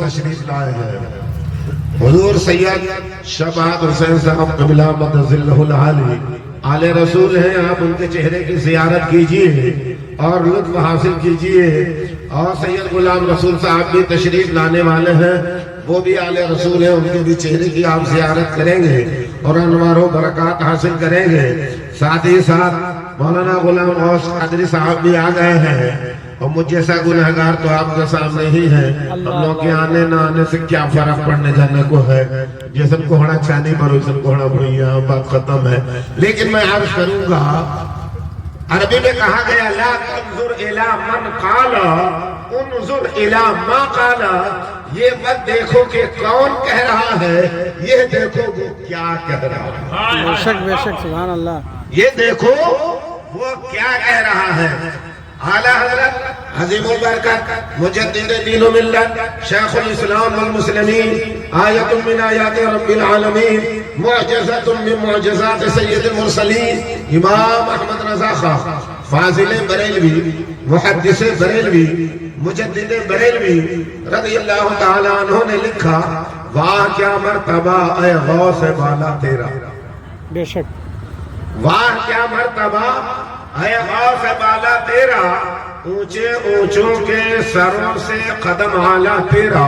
تشریف لائے ہیں حضور سید شہباز حسین صاحب قبلہ مدظلہ العالی آل رسول ہیں. آپ ان کے چہرے کی زیارت کیجئے اور لطف حاصل کیجئے. اور سید غلام رسول صاحب بھی تشریف لانے والے ہیں, وہ بھی آل رسول ہیں, ان کے بھی چہرے کی آپ زیارت کریں گے اور انوار و برکات حاصل کریں گے. ساتھ ہی ساتھ مولانا غلام غوث قادری صاحب بھی آ گئے ہیں, اور مجھ جیسا گنہگار تو آپ کے سامنے ہی ہے. ہم لوگ کے آنے نہ آنے سے کیا فرق پڑنے جانے کو ہے, جیسن کو ہڑا چانی پر اسن کو ہڑا بھئیاں, بات ختم ہے. لیکن میں عرض کروں گا, عربی میں کہا گیا لا تنظر الى من قال انظر الى ما قال. یہ مت دیکھو کہ کون کہہ رہا ہے, یہ دیکھو وہ کیا کہہ رہا ہے. بے شک بے شک, سبحان اللہ. یہ دیکھو وہ کیا کہہ رہا ہے. اعلیٰ حضرت عظیم البرکت مجدد دین و ملت شیخ الاسلام والمسلمین, آیت من آیات رب العالمین, معجزت من معجزات سید المرسلین, امام احمد رضا خان فاضل بریلوی, محدث بریلوی, مجدد بریلوی رضی اللہ تعالیٰ عنہ نے لکھا, واہ کیا مرتبہ اے غوث بالا تیرا. بے شک. واہ کیا مرتبہ اے غوث بالا تیرا, اونچے اونچوں کے سروں سے قدم اعلیٰ تیرا.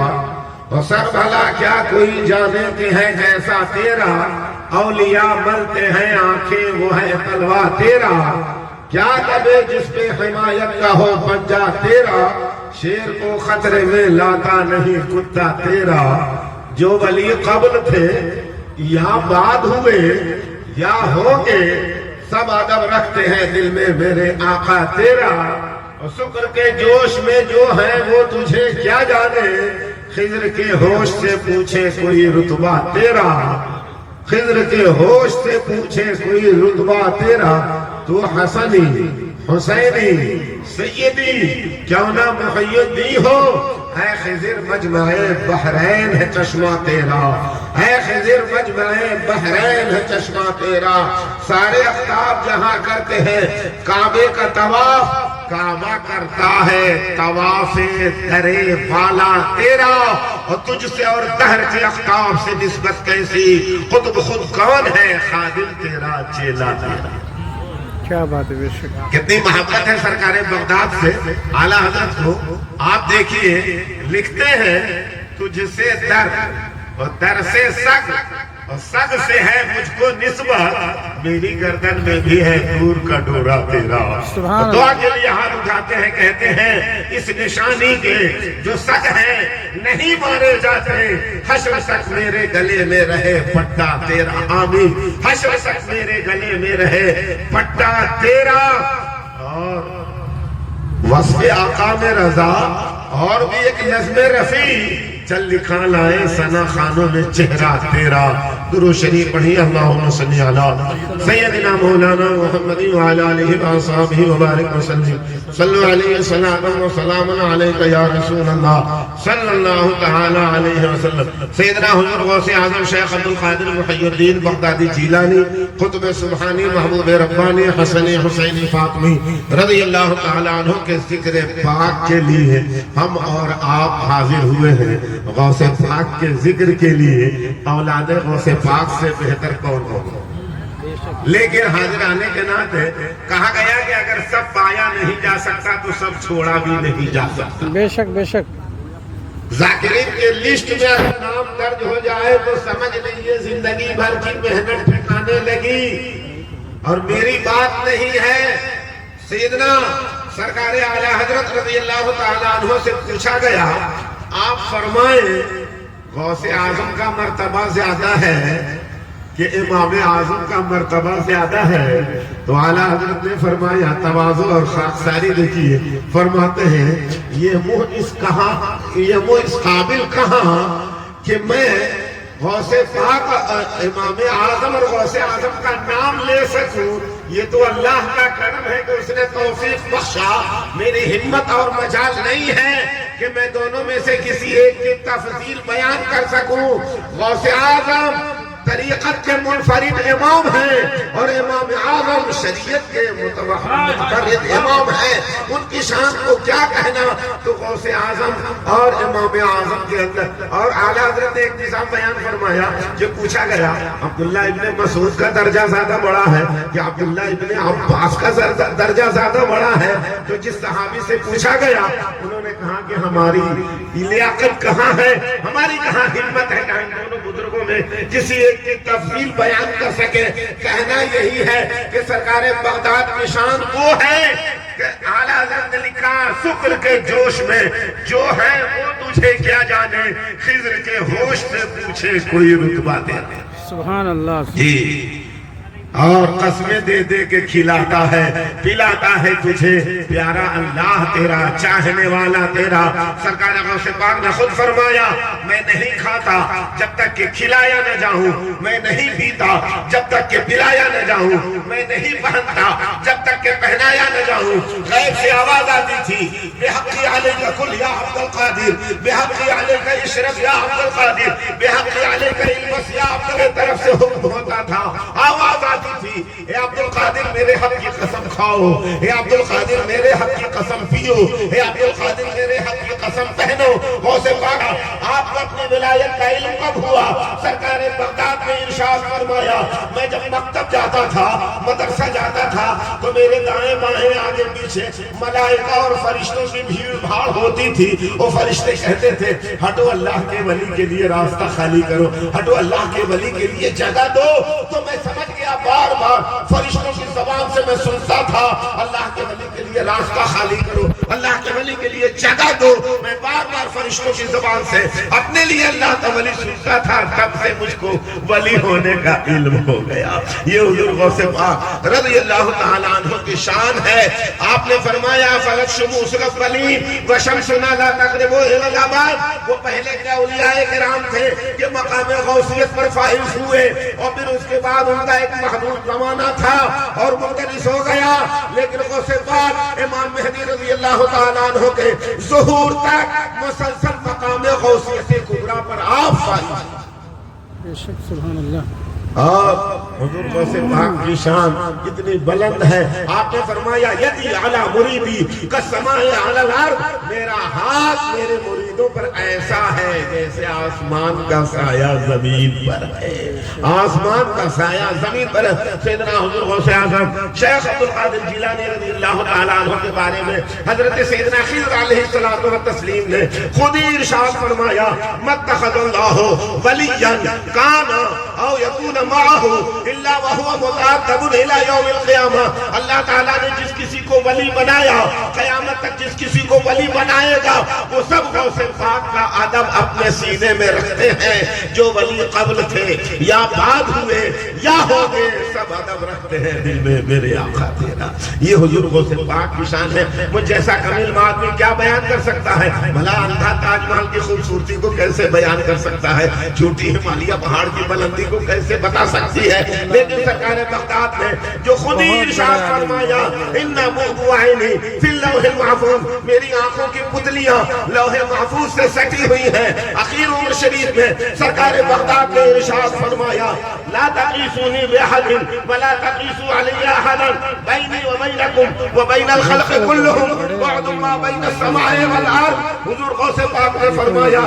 اور سر بھلا کیا کوئی جانے کہ ہے کیسا تیرا, اولیاء ملتے ہیں آنکھیں وہ ہے تلوار تیرا. کیا کبھی جس پہ حمایت کا ہو پنجا تیرا, شیر کو خطرے میں لاتا نہیں کتا تیرا. جو ولی قبل تھے یا بعد ہوئے یا ہوں گے, سب ادب رکھتے ہیں دل میں میرے آقا تیرا. اور شکر کے جوش میں جو ہے وہ تجھے کیا جانے, خضر کے ہوش سے پوچھے کوئی رتبہ تیرا. خضر کے ہوش سے پوچھے کوئی رتبہ تیرا. تو حسنی حسینی سیدی کیوں نہ محیدی ہو, اے خضر مجمع بحرین ہے چشمہ تیرا. اے خضر مجمع بحرین ہے چشمہ تیرا. سارے افتاب جہاں کرتے ہیں کعبے کا طواف, کعبہ کرتا ہے طواف درے والا تیرا. اور تجھ سے اور دہر کے افتاب سے نسبت کیسی, خود بخود کون ہے خادم تیرا چیلا تیرا. کیا بات ہے. بے شک. کتنی محبت ہے سرکار بغداد سے اعلیٰ حضرت کو. آپ دیکھیے لکھتے ہیں, تجھ سے در اور در سے سگ اور سگ سے ہے مجھ کو نسبت, میری گردن میں بھی ہے نور کا ڈورا تیرا. دعا کے لیے ہاتھ اٹھاتے ہیں, کہتے ہیں اس نشانی کے جو سگ ہیں نہیں مارے جاتے, حشر تک میرے گلے میں رہے پٹا تیرا. آمین. حشر تک میرے گلے میں رہے پٹا تیرا. اور وصف آقا میں رضا اور بھی ایک نظم رفیع, چل لکھا لائے ثنا خانوں میں چہرہ تیرا. درود شریف پڑھی, اللہم صلی علی سیدنا مولانا محمد وعلی آلہ وصحبہ وبارک وسلم. صلو علیہ صلاۃ و سلام علیک یا رسول اللہ صلی اللہ تعالی علیہ وسلم. سیدنا حضور غوث اعظم شیخ عبد القادر محی الدین بغدادی جیلانی, قطب سبحانی, محبوب ربانی, حسنی حسینی فاطمی رضی اللہ تعالی عنہ کے ذکر پاک کے لیے ہم اور آپ حاضر ہوئے ہیں. غوث پاک کے ذکر کے لیے اولاد غوث پاک سے بہتر کون ہوگا. لیکن حاضر آنے کے ناطے کہا گیا کہ اگر سب پایا نہیں جا سکتا تو سب چھوڑا بھی نہیں جا سکتا. بے شک بے شک. ذاکرین کے لسٹ میں اگر نام درج ہو جائے تو سمجھ لیجیے زندگی بھر کی محنت ٹھکانے لگی. اور میری بات نہیں ہے, سیدنا سرکار اعلیٰ حضرت رضی اللہ تعالیٰ عنہ سے پوچھا گیا, آپ فرمائیں غوث اعظم کا مرتبہ زیادہ ہے کہ امام اعظم کا مرتبہ زیادہ ہے؟ تو اعلیٰ حضرت نے فرمایا تواضع اور خاکساری دیکھیے. فرماتے ہیں یہ منہ اس قابل کہاں کہ میں غوث پاک امام اعظم اور غوث اعظم کا نام لے سکوں. یہ تو اللہ کا کرم ہے کہ اس نے توفیق بخشا. میری ہمت اور مجال نہیں ہے کہ میں دونوں میں سے کسی ایک کی تفضیل بیان کر سکوں. غوث اعظم طریقت کے منفرد امام ہیں اور امام اعظم شریعت کے منفرد امام ہیں، ان کی شان کو کیا کہنا؟ تو غوث اعظم اور امام اعظم کے اندر اور اعلیٰ حضرت نے ایک نظام بیان فرمایا جو پوچھا گیا عبداللہ ابن مسعود کا درجہ زیادہ بڑا ہے کہ عبداللہ ابن عباس کا درجہ زیادہ بڑا ہے؟ تو جس صحابی سے پوچھا گیا انہوں نے کہا کہ ہماری لیاقت کہاں ہے، ہماری کہاں ہمت ہے کہ ہم دونوں بزرگوں میں کسی ایک کی تفضیل بیان کر سکے۔ کہنا یہی ہے کہ سرکار بغداد کی شان وہ ہے کہ اعلیٰ حضرت نے لکھا شکر کے جوش میں جو ہے وہ تجھے کیا جانے، خضر کے ہوش سے پوچھے کوئی رتبہ دے دے۔ سبحان اللہ۔ جی، اور قسمیں دے دے کے کھلاتا ہے پلاتا ہے تجھے پیارا اللہ تیرا، چاہنے والا تیرا۔ سرکار غوث پاک نے خود فرمایا میں نہیں کھاتا جب تک کہ کھلایا نہ جاؤں، میں نہیں پیتا جب تک کہ پلایا نہ جاؤں، میں نہیں پہنتا جب تک کہ پہنایا نہ جاؤں۔ غیب سے آواز آتی تھی بحقی علیک کل یا عبد القادر، بحقی علیک اشرب یا عبد القادر، بحقی علیک البس یا عبد القادر، طرف سے حکم ہوتا تھا، آواز آتی تھی اے عبد القادر میرے حق کی قسم کھاؤ، اے عبد القادر میرے حق کی قسم پیو، اے عبد القادر میرے حق کی قسم پہنو۔ غوث پاک آپ کو اپنی ولایت کا علم کب ہوا؟ سرکار بغداد میں ارشاد فرمایا میں جب مکتب جاتا تھا، مدرسہ جاتا تھا تو میرے دائیں بائیں آگے پیچھے ملائکہ اور فرشتوں کی بھیڑ بھاڑ ہوتی تھی۔ وہ فرشتے کہتے تھے ہٹو اللہ کے ولی کے لیے راستہ خالی کرو، ہٹو اللہ کے ولی کے لیے جگہ دو۔ تو میں سمجھ گیا بار بار فرشتوں کی زبان سے میں سنتا تھا اللہ کے ولی کے لیے راستہ خالی کرو، اللہ کے ولی کے لیے جگہ دو۔ میں بار بار فرشتوں کی زبان سے اپنے لیے اللہ کا ولی سنتا تھا، تب سے مجھ کو ولی ہونے کا علم ہو گیا۔ یہ حضور غوث پاک رضی اللہ تعالیٰ عنہ کی شان ہے۔ آپ نے فرمایا فلک شموس ولی وشمسنا لا تقربو الی الاباد۔ وہ پہلے کیا اولیاء کرام تھے کہ مقام غوثیت پر فائز ہوئے اور پھر اس کے بعد ان کا ایک محدود زمانہ تھا اور منقرض ہو گیا، لیکن غوث پاک امام مہدی رضی اللہ تعالیٰ عنہ کے ظہور تک مسلسل مقام غوثیت کبریٰ پر آپ فائز۔ بے شک سبحان اللہ۔ اور حضور غوث پاک کی شان کتنی بلند ہے۔ آپ نے فرمایا یدی علی مریدی کالسماء علی الارض، میرا ہاتھ میرے مریدوں پر ایسا ہے جیسے آسمان کا سایہ زمین پر ہے، آسمان کا سایہ زمین پر ہے۔ سیدنا حضور غوث اعظم شیخ عبد القادر جیلانی رضی اللہ تعالیٰ عنہ کے بارے میں حضرت سیدنا خضر علیہ الصلوۃ والتسلیم نے خود ہی ارشاد فرمایا متخذ اللہ ولیا کان او یکون معه الا وهو متعتب الى يوم القیامہ۔ اللہ تعالیٰ نے جس کسی کو ولی بنایا، قیامت تک جس کسی کو ولی بنائے گا، وہ سب غوث پاک کا ادب اپنے سینے میں رکھتے ہیں۔ جو ولی قبل تھے یا بعد ہوئے یا ہو گئے، سب ادب رکھتے ہیں دل میں میرے آقا تیرا۔ یہ حضور غوث پاک کی شان ہے۔ مجھ جیسا کمیل آدمی کیا بیان کر سکتا ہے؟ بھلا اندھا تاج محل کی خوبصورتی کو کیسے بیان کر سکتا ہے؟ جھوٹی ہمالیہ پہاڑ کی بلندی کو کیسے بتا سکتی ہے؟ لیکن سرکار بغداد نے جو خود ہی ارشاد فرمایا ان بعض عینی فی اللوح المحفوظ، میری آنکھوں کی پتلیاں لوح محفوظ سے سٹی ہوئی ہیں۔ اخیر عمر شریف میں سرکار بغداد نے ارشاد فرمایا لا تقیسونی بأحد ولا تقیسوا علی احد بینی وبینکم وبین الخلق کلہم بعد ما بین السماء والارض۔ حضور غوث پاک نے فرمایا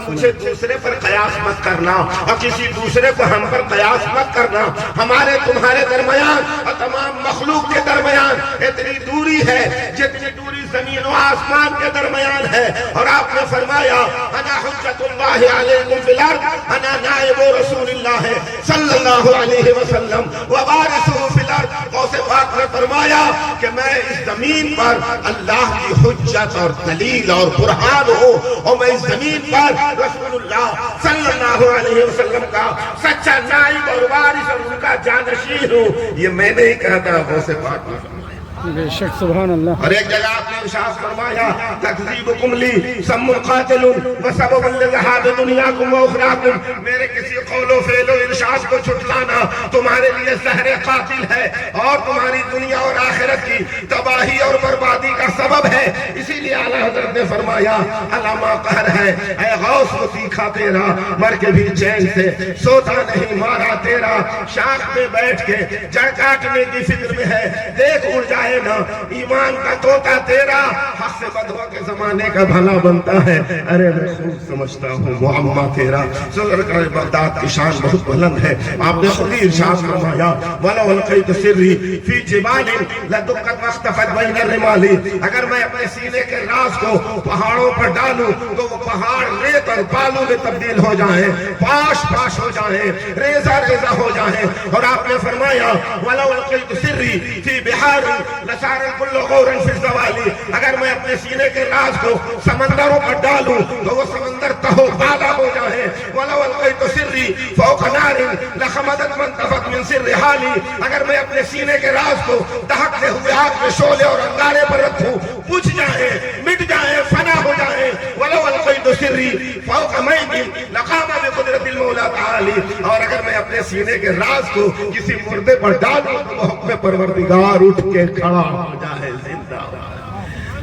مجھے دوسرے پر قیاس مت کرنا اور کسی دوسرے کو ہم پر قیاس مت کرنا۔ ہمارے تمہارے درمیان اور تمام مخلوق کے درمیان اتنی دوری ہے جتنی دوری زمین و آسمان کے درمیان ہے۔ اور آپ نے فرمایا انا حجت اللہ علیکم فی الارض، انا نائب رسول اللہ صلی اللہ علیہ وسلم ووارثہ فی الارض۔ غوث پاک نے فرمایا کہ میں اس زمین پر اللہ کی حجت اور دلیل اور برہان ہوں، اور میں اس زمین پر رسول اللہ صلی اللہ علیہ وسلم کا سچا نائب اور وارث اور ان کا جانشین ہوں۔ یہ میں نہیں کہتا، غوث پاک نے فرمایا۔ بے شک سبحان اللہ. اور ایک جگہ آپ نے ارشاد فرمایا تکذیبکم لی سم قاتل وسبب لذہاب دنیاکم و اخراکم، میرے کسی قول و فعل و ارشاد کو چھٹلانا تمہارے لیے زہر قاتل ہے اور تمہاری دنیا اور آخرت کی تباہی اور بربادی کا سبب ہے. اسی لیے اعلیٰ حضرت نے فرمایا علامہ قہر ہے اے غوث وہ تیکھا تیرا، مر کے بھی چین سے سوتا نہیں مارا تیرا، شاخ میں بیٹھ کے جڑ کاٹنے کی فکر میں ہے، دیکھ اڑ جائے نا ایمان کا طوطا تیرا، حق سے بدوا کے زمانے کا بھلا بنتا ہے. ارے میں خوب سمجھتا ہوں معمہ تیرا. سرکار بغداد کی شان بہت بلند ہے. آپ نے خود ہی ارشاد فرمایا وَلَوْ أَلْقَيْتُ سِرِّي فِي جِبَالٍ لَدُقَّتْ وَاخْتَفَتْ بَيْنَ الرِّمَالِ، اگر میں اپنے سینے کے راز کو پہاڑوں پر ڈالوں تو وہ پہاڑ ریت اور بالوں میں تبدیل ہو جائیں، پاش پاش ہو جائیں، ریزہ ریزہ ہو جائیں. اور آپ نے فرمایا وَلَوْ أَلْقَيْتُ سِرِّي فِي بِحَارٍ لَصَارَ الْكُلُّ غَوْرًا فِي الزَّوَالِ، اگر میں اپنے سینے کے راز کو سمندروں پر ڈالوں تو وہ سمندر تہو بالا ہو جائیں. وَلَوْ أَلْقَيْتُ سِرِّي فَوْقَ نَارٍ لَخَمَدَتْ مَنْتَفَتْ مِنْ سِرِّ حَالِي، اگر میں اپنے سینے کے راز کو دہکتے ہوئے آگ میں شعلے اور انگارے پر رکھوں بجھ جائیں، مٹ جائیں، فنا ہو جائیں. وَلَوْ أَلْقَيْتُ سِرِّي فَوْقَ مَيْتٍ لَقَامَ بِقُدْرَةِ الْمَوْلَى تَعَالِي، اور اگر میں اپنے سینے کے راز کو کسی مردے پر ڈالوں تو وہ حکم پروردگار اٹھ کے کھڑا ہو جائے، زندہ ہو جائے.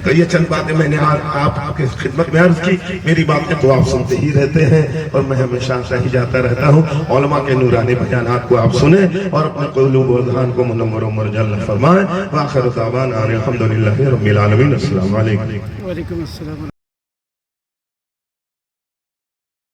تو یہ چند باتیں میں نے آپ کی خدمت میں عرض کی. میری باتیں تو آپ سنتے ہی رہتے ہیں اور میں ہمیشہ صحیح جاتا رہتا ہوں. علماء کے نورانی بیانات کو آپ سنیں اور اپنے قلوب و اذہان کو منور و مرجع فرمائیں. وآخر دعوانا الحمدللہ رب العالمین. السلام علیکم. وعلیکم السلام.